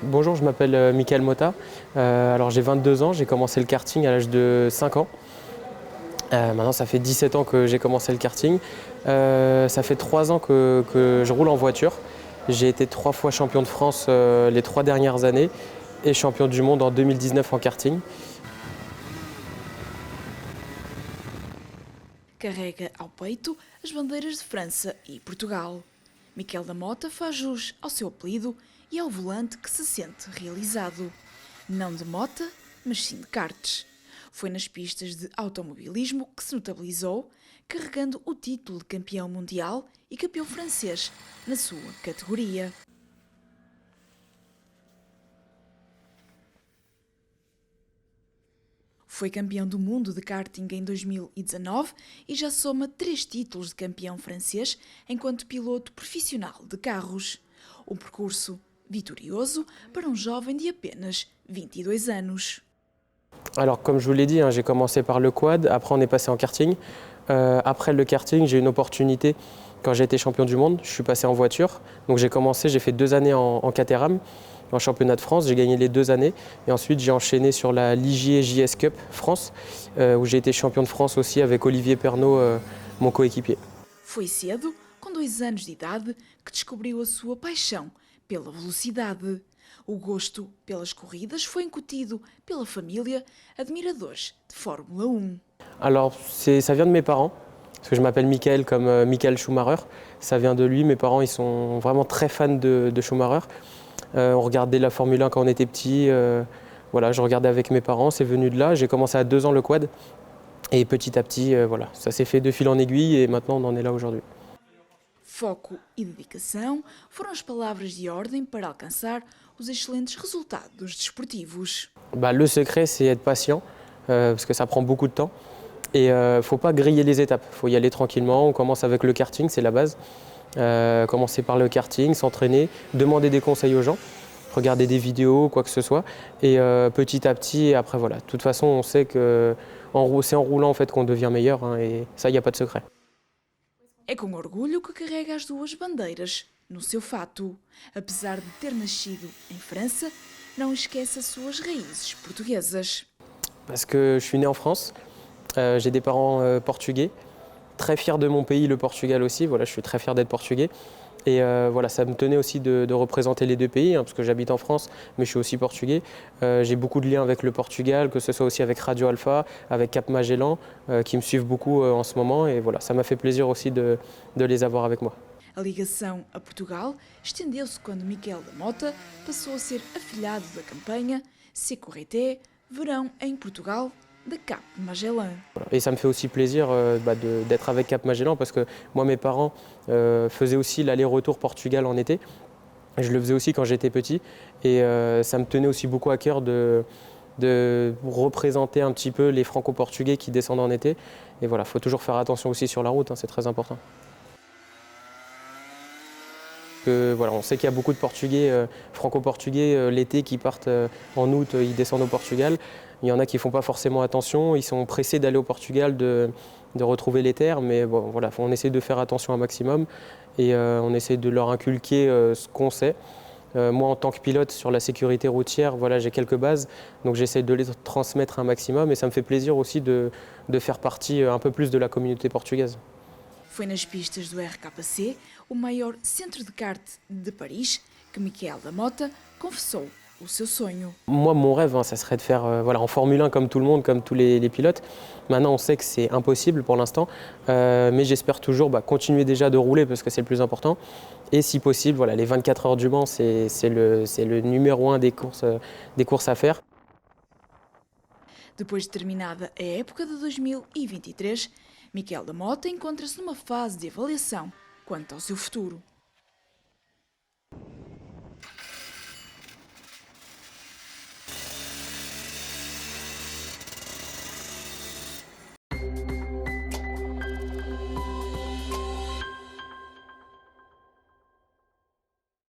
Bonjour, je m'appelle Mickaël Motta. Alors j'ai 22 ans, j'ai commencé le karting à l'âge de 5 ans. Maintenant ça fait 17 ans que j'ai commencé le karting. Ça fait 3 ans que je roule en voiture. J'ai été 3 fois champion de France les 3 dernières années et champion du monde en 2019 en karting. Carrega ao peito as bandeiras de França e Portugal. Miquel da Mota faz jus ao seu apelido e ao volante que se sente realizado. Não de mota, mas sim de karts. Foi nas pistas de automobilismo que se notabilizou, carregando o título de campeão mundial e campeão francês na sua categoria. Foi campeão do mundo de karting em 2019 e já soma 3 títulos de campeão francês enquanto piloto profissional de carros. Um percurso vitorioso para um jovem de apenas 22 anos. Alors comme je vous l'ai dit, j'ai commencé par le quad, après on est passé en karting. Après le karting, j'ai eu une opportunité quand j'ai été champion du monde, je suis passé en voiture. Donc j'ai fait 2 années en Caterham, en championnat de France, j'ai gagné les 2 années. Et ensuite j'ai enchaîné sur la Ligier JS Cup France, où j'ai été champion de France aussi avec Olivier Pernaut, mon coéquipier. Foi cedo, com 2 anos de idade, que descobriu a sua paixão pela velocidade. O gosto pelas corridas foi incutido pela família, admiradores de Fórmula 1. Alors ça vient de mes parents, parce que je m'appelle Michael comme Michael Schumacher. Ça vient de lui, mes parents ils sont vraiment très fans de Schumacher. On regardait la Formule 1 quand on était petit. Voilà, je regardais avec mes parents, c'est venu de là. J'ai commencé à 2 ans le quad. Et petit à petit, voilà, ça s'est fait de fil en aiguille et maintenant on en est là aujourd'hui. Foco e dedicação foram as palavras de ordem para alcançar os excelentes resultados desportivos. Le secret, c'est être patient, parce que ça prend beaucoup de temps. Et il ne faut pas griller les étapes, il faut y aller tranquillement. On commence avec le karting, c'est la base. Commencer par le karting, s'entraîner, demander des conseils aux gens, regarder des vidéos, quoi que ce soit. Et petit à petit, après voilà. De toute façon, on sait que c'est en roulant en fait, qu'on devient meilleur, et ça, il n'y a pas de secret. É com orgulho que carrega as 2 bandeiras no seu fato. Apesar de ter nascido em França, não esquece as suas raízes portuguesas. Parce que je suis né en France, j'ai des parents portugais, très fier de mon pays, le Portugal aussi. Voilà, je suis très fier d'être portugais. Et voilà, ça me tenait aussi de représenter les 2 pays, parce que j'habite en France, mais je suis aussi portugais. J'ai beaucoup de liens avec le Portugal, que ce soit aussi avec Radio Alpha, avec Cap Magellan, qui me suivent beaucoup en ce moment. Et voilà, ça m'a fait plaisir aussi de les avoir avec moi. A ligação a Portugal estendeu-se quando Miquel da Mota passou a ser afilhado da campanha Sécurité Verão em Portugal da Cap Magellan. Et ça me fait aussi plaisir d'être avec Cap Magellan, parce que moi, mes parents faisaient aussi l'aller-retour Portugal en été. Je le faisais aussi quand j'étais petit. Et ça me tenait aussi beaucoup à cœur de représenter un petit peu les franco-portugais qui descendent en été. Et voilà, il faut toujours faire attention aussi sur la route, c'est très important. Voilà, on sait qu'il y a beaucoup de Portugais, franco-portugais, l'été qui partent en août, ils descendent au Portugal. Il y en a qui ne font pas forcément attention, ils sont pressés d'aller au Portugal, de retrouver les terres, mais bon, voilà, on essaie de faire attention un maximum et on essaie de leur inculquer ce qu'on sait. Moi, en tant que pilote sur la sécurité routière, voilà, j'ai quelques bases, donc j'essaie de les transmettre un maximum et ça me fait plaisir aussi de faire partie un peu plus de la communauté portugaise. Foi nas pistas do RKC, o maior centro de kart de Paris, que Miquel da Mota confessou o seu sonho. Moi, mon rêve, ça serait de faire en Formule 1 comme tout le monde, comme tous les pilotes. Maintenant, on sait que c'est impossible pour l'instant, mais j'espère toujours continuer déjà de rouler parce que c'est le plus important. Et si possible, voilà, les 24 heures du Mans, c'est le numéro 1 des courses à faire. Depois de terminada a época de 2023, Miquel da Mota encontra-se numa fase de avaliação quanto ao seu futuro.